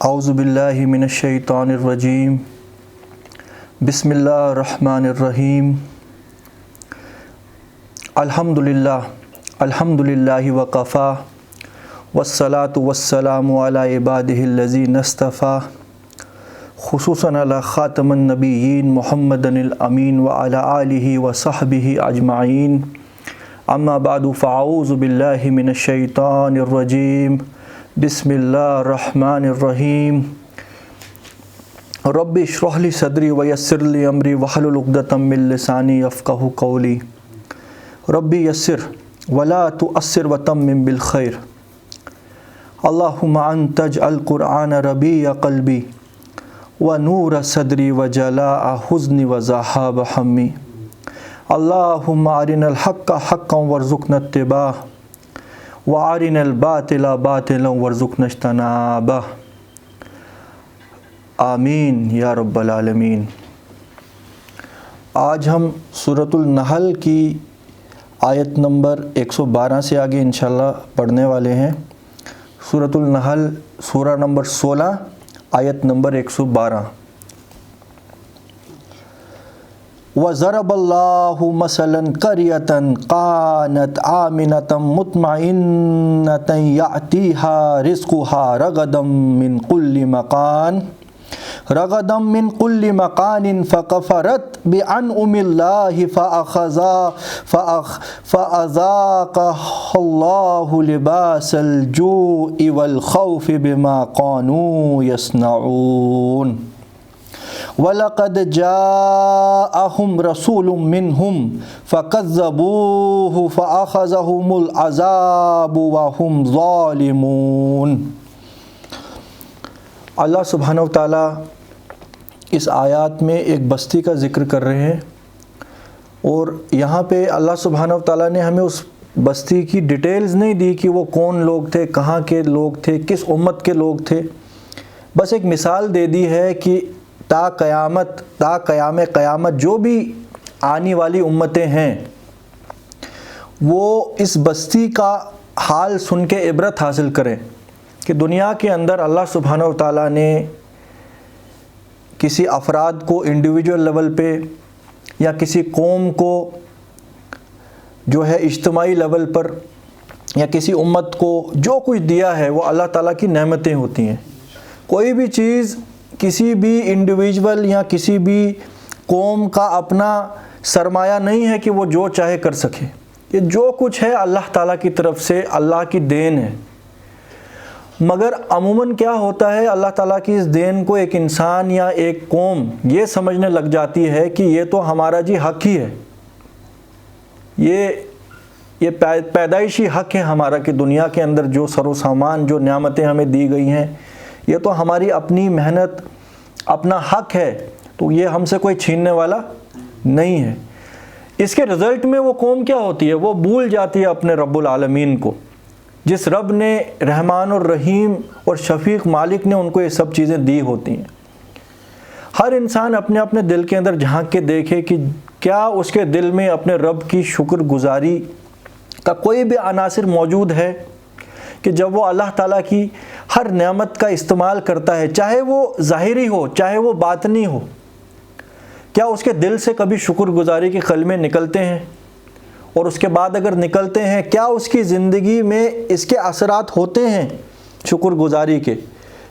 اعوذ باللہ من الشیطان الرجیم بسم اللہ الرحمن الرحیم الحمدللہ وقفا والصلاة والسلام علی عبادہ الذین اصطفیٰ خصوصاً علی خاتم النبیین محمد الامین وعلی آلہ وصحبہ اجمعین اما بعد فاعوذ باللہ من الشیطان الرجیم بسم اللہ الرحمن الرحیم رب اشرح لی صدری ویسر لی امری واحلل عقدۃ من لسانی یفقہوا قولی ربی یسر ولا تؤثر وتمم بالخیر اللہم انت اجعل القرآن ربیع قلبی ونور صدری وجلاء حزنی وذہاب ہمی اللہم ارنا الحق حقا وارزقنا اتباعہ وارنا الباطل باطلا وارزقنا اجتنابہ آمین یا رب العالمین۔ آج ہم سورۃ النحل کی آیت نمبر 112 سے آگے انشاءاللہ پڑھنے والے ہیں۔ سورۃ النحل سورہ نمبر 16 آیت نمبر 112۔ وَضَرَبَ اللَّهُ مَثَلًا قَرْيَةً كَانَتْ آمِنَةً مُطْمَئِنَّةً يَأْتِيهَا رِزْقُهَا رَغَدًا مِّن كُلِّ مَكَانٍ فَكَفَرَتْ بِأَنْعُمِ اللَّهِ فَأَذَاقَهَا اللَّهُ لِبَاسَ الْجُوعِ وَالْخَوْفِ بِمَا كَانُوا يَصْنَعُونَ وَلَقَدْ جَاءَهُمْ رَسُولٌ مِّنْهُمْ فَكَذَّبُوهُ فَأَخَذَهُمُ الْعَذَابُ وَهُمْ ظَالِمُونَ۔ اللہ سبحانہ وتعالیٰ اس آیات میں ایک بستی کا ذکر کر رہے ہیں، اور یہاں پہ اللہ سبحانہ وتعالیٰ نے ہمیں اس بستی کی ڈیٹیلز نہیں دی کہ وہ کون لوگ تھے، کہاں کے لوگ تھے، کس امت کے لوگ تھے۔ بس ایک مثال دے دی ہے کہ تا قیام قیامت جو بھی آنے والی امتیں ہیں وہ اس بستی کا حال سن کے عبرت حاصل کریں کہ دنیا کے اندر اللہ سبحانہ وتعالیٰ نے کسی افراد کو انڈیویجول لیول پہ یا کسی قوم کو جو ہے اجتماعی لیول پر یا کسی امت کو جو کچھ دیا ہے وہ اللہ تعالیٰ کی نعمتیں ہوتی ہیں۔ کوئی بھی چیز کسی بھی انڈیویجول یا کسی بھی قوم کا اپنا سرمایہ نہیں ہے کہ وہ جو چاہے کر سکے۔ یہ جو کچھ ہے اللہ تعالیٰ کی طرف سے اللہ کی دین ہے، مگر عموماً کیا ہوتا ہے، اللہ تعالیٰ کی اس دین کو ایک انسان یا ایک قوم یہ سمجھنے لگ جاتی ہے کہ یہ تو ہمارا جی حق ہی ہے، یہ پیدائشی حق ہے ہمارا کہ دنیا کے اندر جو سر و سامان جو نعمتیں ہمیں دی گئی ہیں یہ تو ہماری اپنی محنت اپنا حق ہے، تو یہ ہم سے کوئی چھیننے والا نہیں ہے۔ اس کے رزلٹ میں وہ قوم کیا ہوتی ہے، وہ بھول جاتی ہے اپنے رب العالمین کو، جس رب نے رحمان الرحیم اور شفیق مالک نے ان کو یہ سب چیزیں دی ہوتی ہیں۔ ہر انسان اپنے اپنے دل کے اندر جھانک کے دیکھے کہ کیا اس کے دل میں اپنے رب کی شکر گزاری کا کوئی بھی عناصر موجود ہے کہ جب وہ اللہ تعالیٰ کی ہر نعمت کا استعمال کرتا ہے، چاہے وہ ظاہری ہو چاہے وہ باطنی ہو، کیا اس کے دل سے کبھی شکر گزاری کے کلمے نکلتے ہیں؟ اور اس کے بعد اگر نکلتے ہیں کیا اس کی زندگی میں اس کے اثرات ہوتے ہیں شکر گزاری کے؟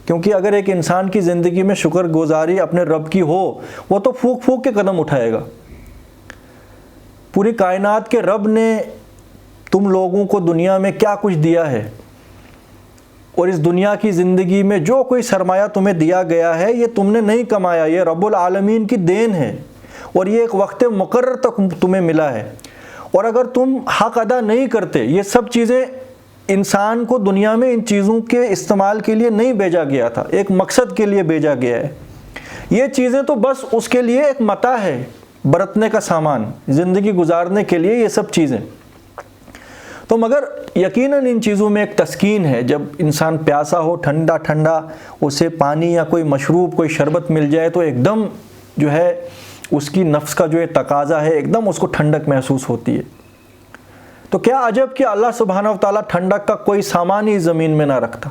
کیونکہ اگر ایک انسان کی زندگی میں شکر گزاری اپنے رب کی ہو وہ تو پھونک پھونک کے قدم اٹھائے گا۔ پوری کائنات کے رب نے تم لوگوں کو دنیا میں کیا کچھ دیا ہے، اور اس دنیا کی زندگی میں جو کوئی سرمایہ تمہیں دیا گیا ہے یہ تم نے نہیں کمایا، یہ رب العالمین کی دین ہے، اور یہ ایک وقت مقرر تک تمہیں ملا ہے۔ اور اگر تم حق ادا نہیں کرتے، یہ سب چیزیں انسان کو دنیا میں ان چیزوں کے استعمال کے لیے نہیں بھیجا گیا تھا، ایک مقصد کے لیے بھیجا گیا ہے۔ یہ چیزیں تو بس اس کے لیے ایک متاع ہے، برتنے کا سامان، زندگی گزارنے کے لیے یہ سب چیزیں تو، مگر یقیناً ان چیزوں میں ایک تسکین ہے۔ جب انسان پیاسا ہو، ٹھنڈا ٹھنڈا اسے پانی یا کوئی مشروب کوئی شربت مل جائے تو ایک دم جو ہے اس کی نفس کا جو تقاضا ہے ایک دم اس کو ٹھنڈک محسوس ہوتی ہے۔ تو کیا عجب کہ اللہ سبحانہ و تعالیٰ ٹھنڈک کا کوئی سامان ہی زمین میں نہ رکھتا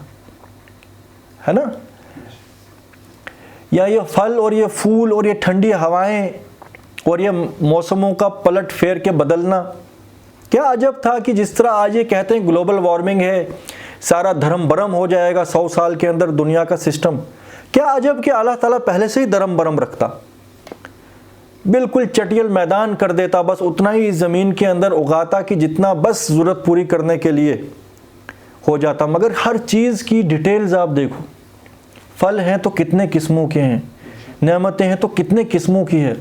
ہے نا۔ یا یہ پھل اور یہ پھول اور یہ ٹھنڈی ہوائیں اور یہ موسموں کا پلٹ پھیر کے بدلنا، کیا عجب تھا کہ جس طرح آج یہ کہتے ہیں گلوبل وارمنگ ہے، سارا دھرم برم ہو جائے گا 100 سال کے اندر دنیا کا سسٹم، کیا عجب کہ اللہ تعالیٰ پہلے سے ہی دھرم برم رکھتا، بالکل چٹیل میدان کر دیتا، بس اتنا ہی زمین کے اندر اگاتا کہ جتنا بس ضرورت پوری کرنے کے لیے ہو جاتا۔ مگر ہر چیز کی ڈیٹیلز آپ دیکھو، پھل ہیں تو کتنے قسموں کے ہیں، نعمتیں ہیں تو کتنے قسموں کی ہے،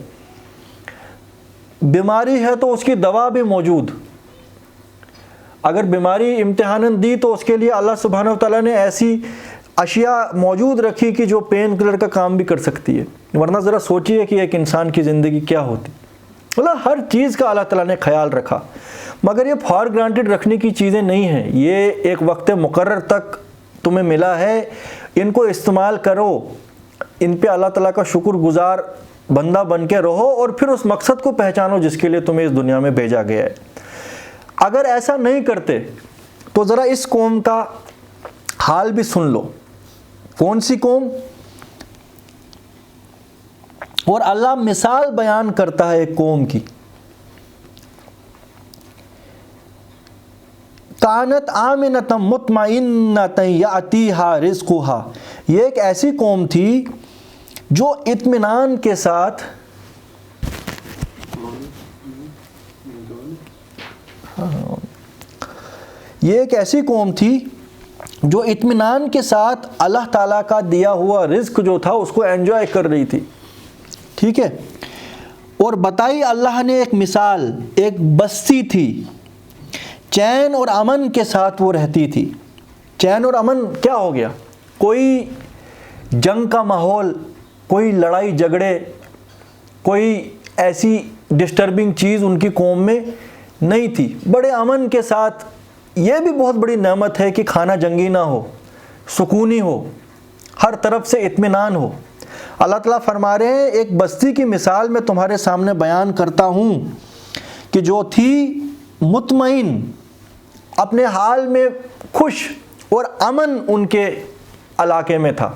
بیماری ہے تو اس کی دوا بھی موجود، اگر بیماری امتحاناً دی تو اس کے لیے اللہ سبحانہ وتعالیٰ نے ایسی اشیاء موجود رکھی کہ جو پین کلر کا کام بھی کر سکتی ہے، ورنہ ذرا سوچئے کہ ایک انسان کی زندگی کیا ہوتی، مطلب ہر چیز کا اللہ تعالیٰ نے خیال رکھا۔ مگر یہ فار گرانٹیڈ رکھنے کی چیزیں نہیں ہیں، یہ ایک وقت مقرر تک تمہیں ملا ہے، ان کو استعمال کرو، ان پہ اللہ تعالیٰ کا شکر گزار بندہ بن کے رہو، اور پھر اس مقصد کو پہچانو جس کے لیے تمہیں اس دنیا میں بھیجا گیا ہے۔ اگر ایسا نہیں کرتے تو ذرا اس قوم کا حال بھی سن لو۔ کون سی قوم؟ اور اللہ مثال بیان کرتا ہے ایک قوم کی، کانت آمنۃ مطمئنۃ یأتیہا رزقہا، یہ ایک ایسی قوم تھی جو اطمینان کے ساتھ جو اطمینان کے ساتھ اللہ تعالیٰ کا دیا ہوا رزق جو تھا اس کو انجوائے کر رہی تھی، ٹھیک ہے۔ اور بتائی اللہ نے ایک مثال، ایک بستی تھی، چین اور امن کے ساتھ وہ رہتی تھی۔ چین اور امن کیا ہو گیا؟ کوئی جنگ کا ماحول، کوئی لڑائی جھگڑے، کوئی ایسی ڈسٹربنگ چیز ان کی قوم میں نہیں تھی، بڑے امن کے ساتھ۔ یہ بھی بہت بڑی نعمت ہے کہ کھانا جنگی نہ ہو، سکونی ہو، ہر طرف سے اطمینان ہو۔ اللہ تعالیٰ فرما رہے ہیں ایک بستی کی مثال میں تمہارے سامنے بیان کرتا ہوں کہ جو تھی مطمئن، اپنے حال میں خوش اور امن ان کے علاقے میں تھا۔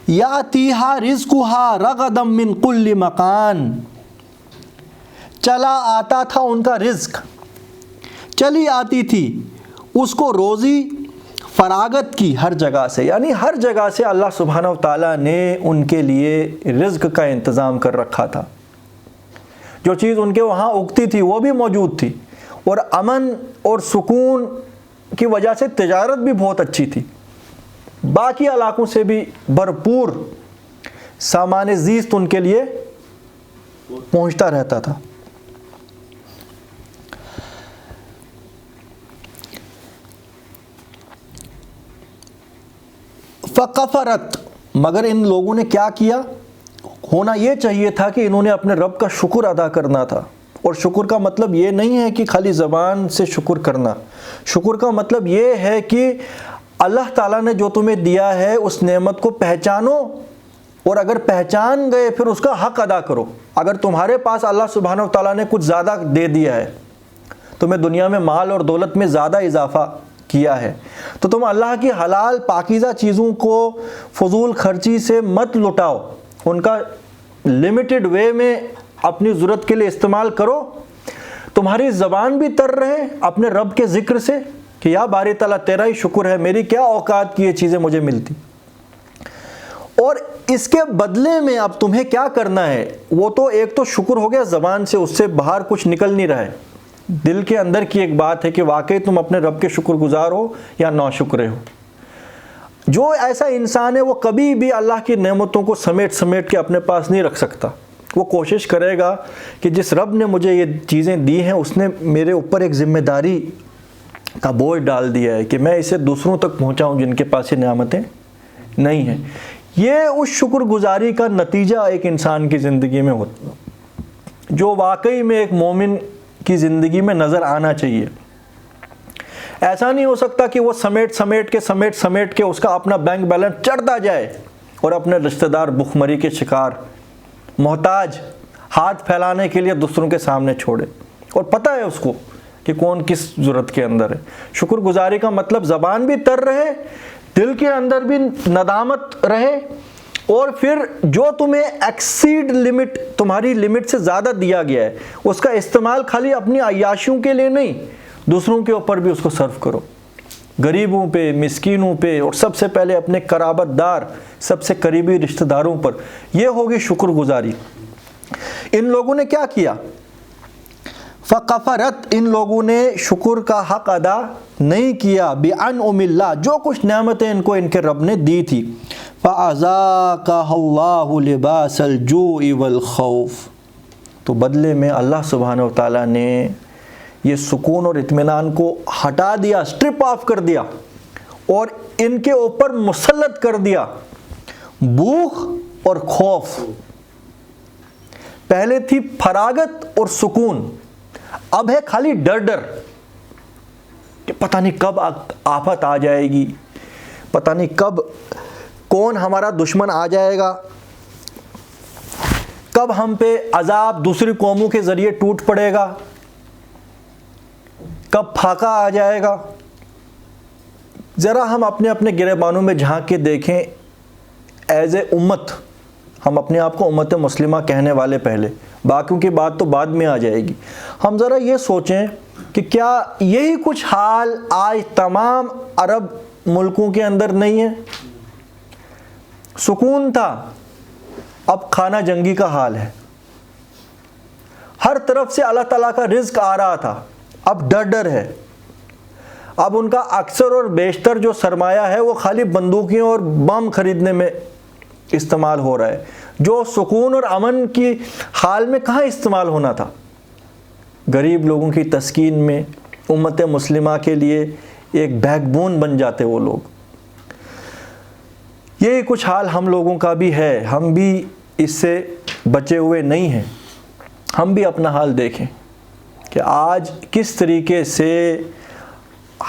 یاتیہا رزقہا رغدا من کل مکان، چلا آتا تھا ان کا رزق، چلی آتی تھی اس کو روزی فراغت کی ہر جگہ سے، یعنی ہر جگہ سے اللہ سبحانہ وتعالیٰ نے ان کے لیے رزق کا انتظام کر رکھا تھا۔ جو چیز ان کے وہاں اگتی تھی وہ بھی موجود تھی، اور امن اور سکون کی وجہ سے تجارت بھی بہت اچھی تھی، باقی علاقوں سے بھی بھرپور سامان زیست ان کے لیے پہنچتا رہتا تھا۔ فَقَفَرَتْ، مگر ان لوگوں نے کیا کیا؟ ہونا یہ چاہیے تھا کہ انہوں نے اپنے رب کا شکر ادا کرنا تھا، اور شکر کا مطلب یہ نہیں ہے کہ خالی زبان سے شکر کرنا، شکر کا مطلب یہ ہے کہ اللہ تعالیٰ نے جو تمہیں دیا ہے اس نعمت کو پہچانو، اور اگر پہچان گئے پھر اس کا حق ادا کرو۔ اگر تمہارے پاس اللہ سبحانہ وتعالیٰ نے کچھ زیادہ دے دیا ہے، تمہیں دنیا میں مال اور دولت میں زیادہ اضافہ کیا ہے، تو تم اللہ کی حلال پاکیزہ چیزوں کو فضول خرچی سے مت لٹاؤ، ان کا لمیٹڈ وے میں اپنی ضرورت کے لیے استعمال کرو۔ تمہاری زبان بھی تر رہے اپنے رب کے ذکر سے کہ یا باری تعالیٰ تیرا ہی شکر ہے، میری کیا اوقات کی یہ چیزیں مجھے ملتی، اور اس کے بدلے میں اب تمہیں کیا کرنا ہے؟ وہ تو ایک تو شکر ہو گیا زبان سے، اس سے باہر کچھ نکل نہیں رہا ہے، دل کے اندر کی ایک بات ہے کہ واقعی تم اپنے رب کے شکر گزار ہو یا ناشکرے ہو۔ جو ایسا انسان ہے وہ کبھی بھی اللہ کی نعمتوں کو سمیٹ کے اپنے پاس نہیں رکھ سکتا، وہ کوشش کرے گا کہ جس رب نے مجھے یہ چیزیں دی ہیں اس نے میرے اوپر ایک ذمہ داری کا بوجھ ڈال دیا ہے کہ میں اسے دوسروں تک پہنچاؤں جن کے پاس یہ نعمتیں نہیں ہیں۔ یہ اس شکر گزاری کا نتیجہ ایک انسان کی زندگی میں ہوتا جو واقعی میں ایک مومن کی زندگی میں نظر آنا چاہیے۔ ایسا نہیں ہو سکتا کہ وہ سمیٹ کے اس کا اپنا بینک بیلنس چڑھتا جائے اور اپنے رشتہ دار بھوکمری کے شکار، محتاج، ہاتھ پھیلانے کے لیے دوسروں کے سامنے چھوڑے، اور پتہ ہے اس کو کہ کون کس ضرورت کے اندر ہے۔ شکر گزاری کا مطلب زبان بھی تر رہے، دل کے اندر بھی ندامت رہے، اور پھر جو تمہیں ایکسیڈ لمٹ، تمہاری لمٹ سے زیادہ دیا گیا ہے، اس کا استعمال خالی اپنی عیاشیوں کے لیے نہیں، دوسروں کے اوپر بھی اس کو صرف کرو، غریبوں پہ، مسکینوں پہ، اور سب سے پہلے اپنے قرابت دار، سب سے قریبی رشتہ داروں پر۔ یہ ہوگی شکر گزاری۔ ان لوگوں نے کیا کیا؟ فَقَفَرَتْ، ان لوگوں نے شکر کا حق ادا نہیں کیا، بِأَنْعُمِ اللَّهِ، جو کچھ نعمتیں ان کو ان کے رب نے دی تھی۔ فَأَذَاقَهَا اللَّهُ لِبَاسَ الْجُوعِ وَالْخَوْفِ، تو بدلے میں اللہ سبحانہ و تعالیٰ نے یہ سکون اور اطمینان کو ہٹا دیا، سٹرپ آف کر دیا، اور ان کے اوپر مسلط کر دیا بھوک اور خوف۔ پہلے تھی فراغت اور سکون، اب ہے خالی ڈر کہ پتہ نہیں کب آفت آ جائے گی، پتہ نہیں کب کون ہمارا دشمن آ جائے گا، کب ہم پہ عذاب دوسری قوموں کے ذریعے ٹوٹ پڑے گا، کب پھاقہ آ جائے گا۔ ذرا ہم اپنے اپنے گریبانوں میں جھانک کے دیکھیں، ایز اے امت، ہم اپنے آپ کو امت مسلمہ کہنے والے پہلے، باقیوں کی بات تو بعد میں آ جائے گی، ہم ذرا یہ سوچیں کہ کیا یہی کچھ حال آج تمام عرب ملکوں کے اندر نہیں ہے؟ سکون تھا، اب خانہ جنگی کا حال ہے، ہر طرف سے اللہ تعالیٰ کا رزق آ رہا تھا، اب ڈر ہے، اب ان کا اکثر اور بیشتر جو سرمایہ ہے وہ خالی بندوقیں اور بم خریدنے میں استعمال ہو رہا ہے، جو سکون اور امن کی حال میں کہاں استعمال ہونا تھا۔ غریب لوگوں کی تسکین میں امت مسلمہ کے لیے ایک بیک بون بن جاتے وہ لوگ۔ یہی کچھ حال ہم لوگوں کا بھی ہے، ہم بھی اس سے بچے ہوئے نہیں ہیں۔ ہم بھی اپنا حال دیکھیں کہ آج کس طریقے سے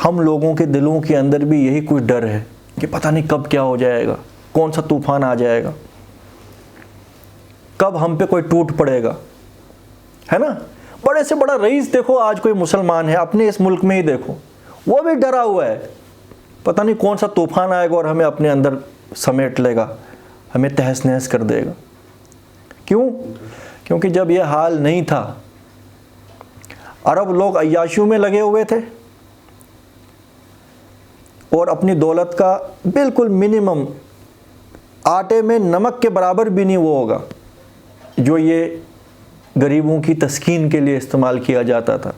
ہم لوگوں کے دلوں کے اندر بھی یہی کچھ ڈر ہے کہ پتہ نہیں کب کیا ہو جائے گا، کون سا طوفان آ جائے گا، کب ہم پہ کوئی ٹوٹ پڑے گا، ہے نا۔ بڑے سے بڑا رئیس دیکھو آج کوئی مسلمان ہے، اپنے اس ملک میں ہی دیکھو، وہ بھی ڈرا ہوا ہے، پتہ نہیں کون سا طوفان آئے گا اور ہمیں اپنے اندر سمیٹ لے گا، ہمیں تہس نہس کر دے گا۔ کیوں؟ کیونکہ جب یہ حال نہیں تھا، عرب لوگ عیاشیوں میں لگے ہوئے تھے اور اپنی دولت کا بالکل منیمم، آٹے میں نمک کے برابر بھی نہیں وہ ہوگا جو یہ غریبوں کی تسکین کے لیے استعمال کیا جاتا تھا۔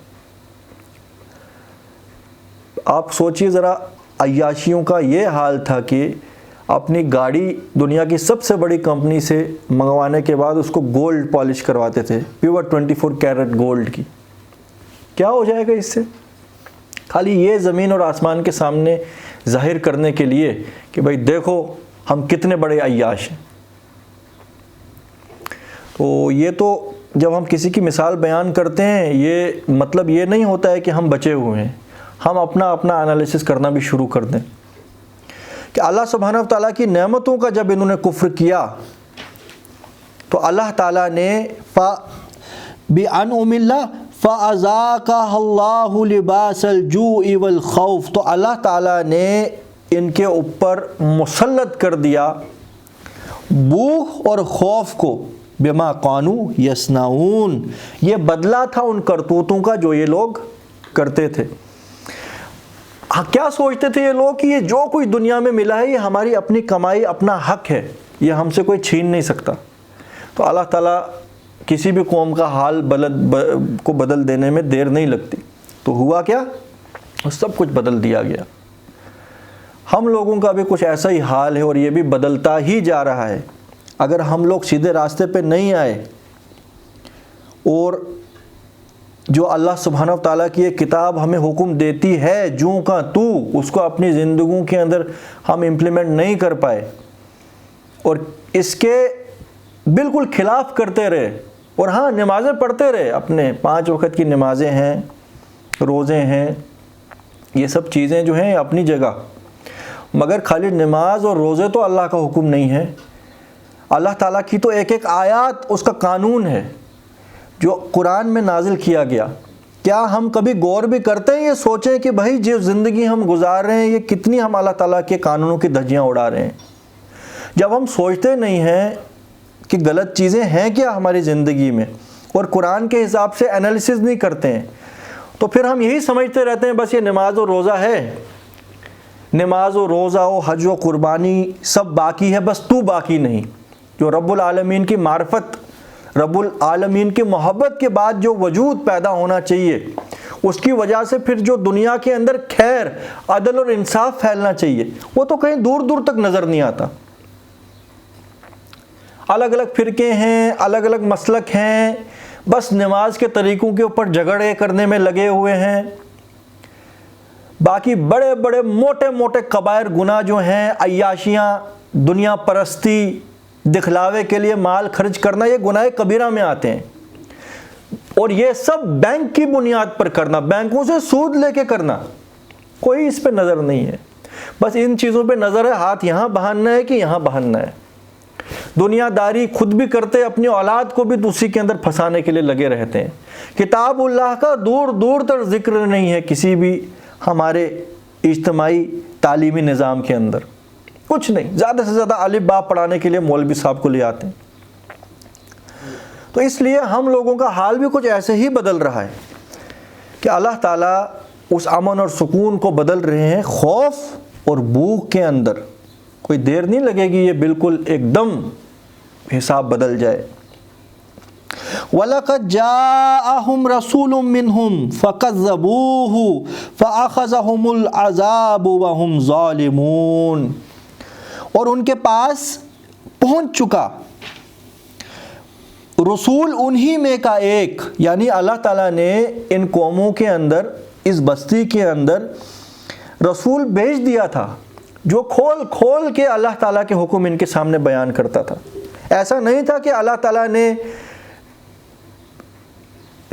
آپ سوچئے ذرا، عیاشیوں کا یہ حال تھا کہ اپنی گاڑی دنیا کی سب سے بڑی کمپنی سے منگوانے کے بعد اس کو گولڈ پالش کرواتے تھے، پیور 24 کیرٹ گولڈ کی۔ کیا ہو جائے گا اس سے؟ خالی یہ زمین اور آسمان کے سامنے ظاہر کرنے کے لیے کہ بھئی دیکھو ہم کتنے بڑے عیاش ہیں۔ تو یہ تو جب ہم کسی کی مثال بیان کرتے ہیں، یہ مطلب یہ نہیں ہوتا ہے کہ ہم بچے ہوئے ہیں، ہم اپنا انالیسس کرنا بھی شروع کر دیں کہ اللہ سبحانہ و تعالیٰ کی نعمتوں کا جب انہوں نے کفر کیا تو اللہ تعالیٰ نے بِأَنْعُمِ اللَّهِ فَأَذَاقَهَا اللَّهُ لِبَاسَ الْجُوعِ وَالْخَوْفِ، تو اللہ تعالیٰ نے ان کے اوپر مسلط کر دیا بھوک اور خوف کو، بِمَا قَانُوا يَصْنَعُونَ، یہ بدلہ تھا ان کرتوتوں کا جو یہ لوگ کرتے تھے۔ کیا سوچتے تھے یہ لوگ کہ یہ جو کچھ دنیا میں ملا ہے یہ ہماری اپنی کمائی، اپنا حق ہے، یہ ہم سے کوئی چھین نہیں سکتا۔ تو اللہ تعالیٰ کسی بھی قوم کا حال کو بدل دینے میں دیر نہیں لگتی۔ تو ہوا کیا؟ سب کچھ بدل دیا گیا۔ ہم لوگوں کا بھی کچھ ایسا ہی حال ہے اور یہ بھی بدلتا ہی جا رہا ہے۔ اگر ہم لوگ سیدھے راستے پہ نہیں آئے اور جو اللہ سبحانہ و تعالیٰ کی یہ کتاب ہمیں حکم دیتی ہے جوں کا تو، اس کو اپنی زندگیوں کے اندر ہم امپلیمنٹ نہیں کر پائے اور اس کے بالکل خلاف کرتے رہے، اور ہاں نمازیں پڑھتے رہے، اپنے 5 وقت کی نمازیں ہیں، روزے ہیں، یہ سب چیزیں جو ہیں اپنی جگہ، مگر خالی نماز اور روزے تو اللہ کا حکم نہیں ہے۔ اللہ تعالیٰ کی تو ایک ایک آیات اس کا قانون ہے جو قرآن میں نازل کیا گیا، کیا ہم کبھی غور بھی کرتے ہیں یہ سوچیں کہ بھائی جو زندگی ہم گزار رہے ہیں یہ کتنی ہم اللہ تعالیٰ کے قانونوں کی دھجیاں اڑا رہے ہیں؟ جب ہم سوچتے نہیں ہیں کہ غلط چیزیں ہیں کیا ہماری زندگی میں اور قرآن کے حساب سے انالیسز نہیں کرتے ہیں، تو پھر ہم یہی سمجھتے رہتے ہیں بس یہ نماز و روزہ ہے، نماز و روزہ و حج و قربانی سب باقی ہے، بس تو باقی نہیں۔ جو رب العالمین کی معرفت، رب العالمین کی محبت کے بعد جو وجود پیدا ہونا چاہیے، اس کی وجہ سے پھر جو دنیا کے اندر خیر، عدل اور انصاف پھیلنا چاہیے، وہ تو کہیں دور دور تک نظر نہیں آتا۔ الگ الگ فرقے ہیں، الگ الگ مسلک ہیں، بس نماز کے طریقوں کے اوپر جھگڑے کرنے میں لگے ہوئے ہیں۔ باقی بڑے بڑے موٹے موٹے کبائر گناہ جو ہیں، عیاشیاں، دنیا پرستی، دکھلاوے کے لیے مال خرچ کرنا، یہ گناہ کبیرہ میں آتے ہیں، اور یہ سب بینک کی بنیاد پر کرنا، بینکوں سے سود لے کے کرنا، کوئی اس پہ نظر نہیں ہے۔ بس ان چیزوں پہ نظر ہے، ہاتھ یہاں بہاننا ہے کہ یہاں بہاننا ہے۔ دنیا داری خود بھی کرتے، اپنی اولاد کو بھی اسی کے اندر پھنسانے کے لیے لگے رہتے ہیں۔ کتاب اللہ کا دور دور تک ذکر نہیں ہے کسی بھی ہمارے اجتماعی تعلیمی نظام کے اندر، کچھ نہیں، زیادہ سے زیادہ الف با پڑھانے کے لیے مولوی صاحب کو لے آتے ہیں۔ تو اس لیے ہم لوگوں کا حال بھی کچھ ایسے ہی بدل رہا ہے کہ اللہ تعالیٰ اس امن اور سکون کو بدل رہے ہیں خوف اور بھوک کے اندر۔ کوئی دیر نہیں لگے گی، یہ بالکل ایک دم حساب بدل جائے۔ وَلَقَدْ جَاءَهُمْ رَسُولٌ مِّنْهُمْ فَكَذَّبُوهُ فَأَخَذَهُمُ الْعَذَابُ وَهُمْ ظَالِمُونَ، اور ان کے پاس پہنچ چکا رسول انہی میں کا ایک، یعنی اللہ تعالیٰ نے ان قوموں کے اندر، اس بستی کے اندر رسول بھیج دیا تھا جو کھول کھول کے اللہ تعالیٰ کے حکم ان کے سامنے بیان کرتا تھا۔ ایسا نہیں تھا کہ اللہ تعالیٰ نے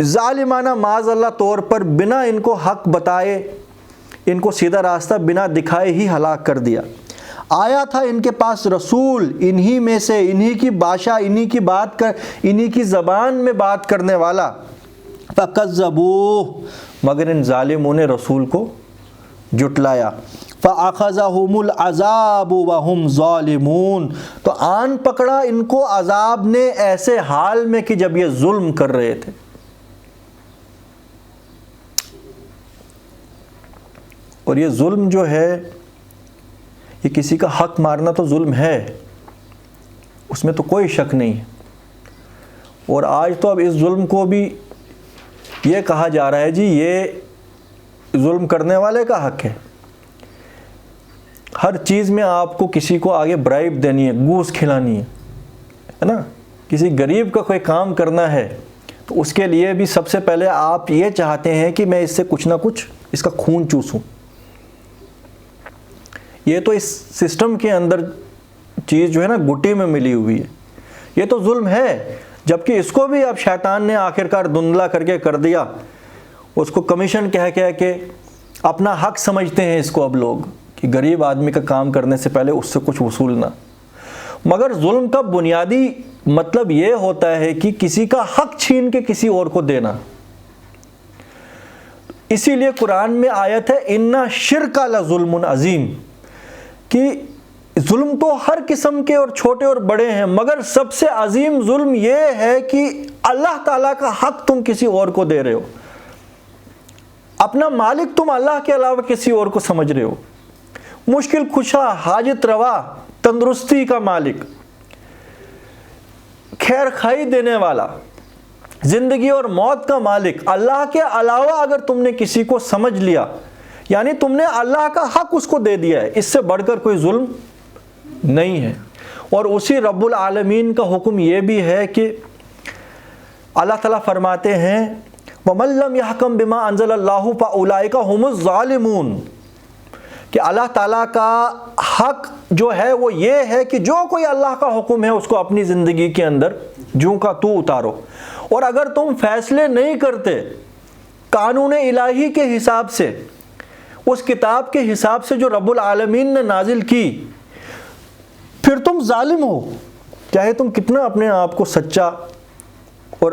ظالمانہ معاذ اللہ طور پر بنا ان کو حق بتائے، ان کو سیدھا راستہ بنا دکھائے ہی ہلاک کر دیا۔ آیا تھا ان کے پاس رسول انہی میں سے، انہی کی بھاشا، انہی کی زبان میں بات کرنے والا، فَكَذَّبُوهُ، مگر ان ظالموں نے رسول کو جھٹلایا۔ فَأَخَذَهُمُ الْعَذَابُ وَهُمْ ظَالِمُونَ، تو آن پکڑا ان کو عذاب نے ایسے حال میں کہ جب یہ ظلم کر رہے تھے۔ اور یہ ظلم جو ہے، یہ کسی کا حق مارنا تو ظلم ہے، اس میں تو کوئی شک نہیں ہے۔ اور آج تو اب اس ظلم کو بھی یہ کہا جا رہا ہے جی یہ ظلم کرنے والے کا حق ہے۔ ہر چیز میں آپ کو کسی کو آگے برائب دینی ہے، گوس کھلانی ہے نا۔ کسی غریب کا کوئی کام کرنا ہے تو اس کے لیے بھی سب سے پہلے آپ یہ چاہتے ہیں کہ میں اس سے کچھ نہ کچھ اس کا خون چوسوں۔ یہ تو اس سسٹم کے اندر چیز جو ہے نا گٹی میں ملی ہوئی ہے، یہ تو ظلم ہے۔ جبکہ اس کو بھی اب شیطان نے آخرکار دھندلا کر کے کر دیا، اس کو کمیشن کہہ کے اپنا حق سمجھتے ہیں اس کو اب لوگ، کہ غریب آدمی کا کام کرنے سے پہلے اس سے کچھ وصولنا۔ مگر ظلم کا بنیادی مطلب یہ ہوتا ہے کہ کسی کا حق چھین کے کسی اور کو دینا۔ اسی لیے قرآن میں آیت ہے اِنَّ الشِّرْكَ لَظُلْمٌ عَظِيمٌ، کہ ظلم تو ہر قسم کے اور چھوٹے اور بڑے ہیں، مگر سب سے عظیم ظلم یہ ہے کہ اللہ تعالیٰ کا حق تم کسی اور کو دے رہے ہو، اپنا مالک تم اللہ کے علاوہ کسی اور کو سمجھ رہے ہو، مشکل کشا، حاجت روا، تندرستی کا مالک، خیر خائی دینے والا، زندگی اور موت کا مالک، اللہ کے علاوہ اگر تم نے کسی کو سمجھ لیا، یعنی تم نے اللہ کا حق اس کو دے دیا ہے، اس سے بڑھ کر کوئی ظلم نہیں ہے۔ اور اسی رب العالمین کا حکم یہ بھی ہے کہ اللہ تعالیٰ فرماتے ہیں وَمَن لَّمْ يَحْكَمْ بِمَا أَنزَلَ اللَّهُ فَأُولَٰئِكَ هُمُ الظَّالِمُونَ، کہ اللہ تعالیٰ کا حق جو ہے وہ یہ ہے کہ جو کوئی اللہ کا حکم ہے اس کو اپنی زندگی کے اندر جوں کا تو اتارو، اور اگر تم فیصلے نہیں کرتے قانون الہی کے حساب سے، اس کتاب کے حساب سے جو رب العالمین نے نازل کی، پھر تم ظالم ہو، چاہے تم کتنا اپنے آپ کو سچا اور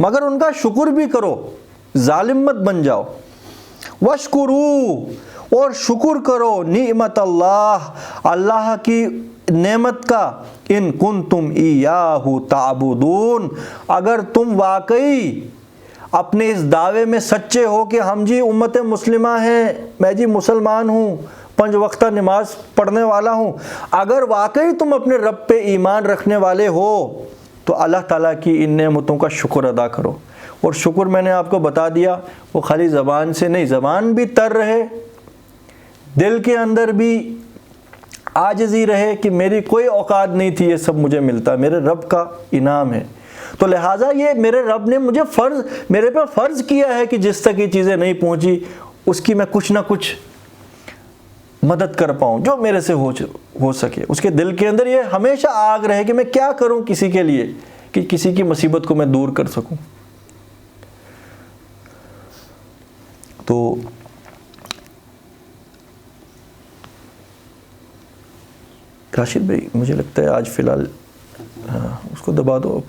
مگر ان کا شکر بھی کرو، ظالم مت بن جاؤ۔ وشکرو، اور شکر کرو، نعمت اللہ، اللہ کی نعمت کا، ان کنتم ایاہ تعبدون، اگر تم واقعی اپنے اس دعوے میں سچے ہو کہ ہم جی امت مسلمہ ہیں، میں جی مسلمان ہوں، 5 وقتہ نماز پڑھنے والا ہوں، اگر واقعی تم اپنے رب پہ ایمان رکھنے والے ہو تو اللہ تعالیٰ کی ان نعمتوں کا شکر ادا کرو۔ اور شکر میں نے آپ کو بتا دیا، وہ خالی زبان سے نہیں، زبان بھی تر رہے، دل کے اندر بھی عاجزی رہے کہ میری کوئی اوقات نہیں تھی، یہ سب مجھے ملتا، میرے رب کا انعام ہے۔ تو لہٰذا یہ میرے رب نے مجھے میرے پہ فرض کیا ہے کہ جس تک یہ چیزیں نہیں پہنچی اس کی میں کچھ نہ کچھ مدد کر پاؤں، جو میرے سے ہو سکے۔ اس کے دل کے اندر یہ ہمیشہ آگ رہے کہ میں کیا کروں کسی کے لیے، کہ کسی کی مصیبت کو میں دور کر سکوں۔ تو راشد بھائی مجھے لگتا ہے آج فی الحال اس کو دبا دو۔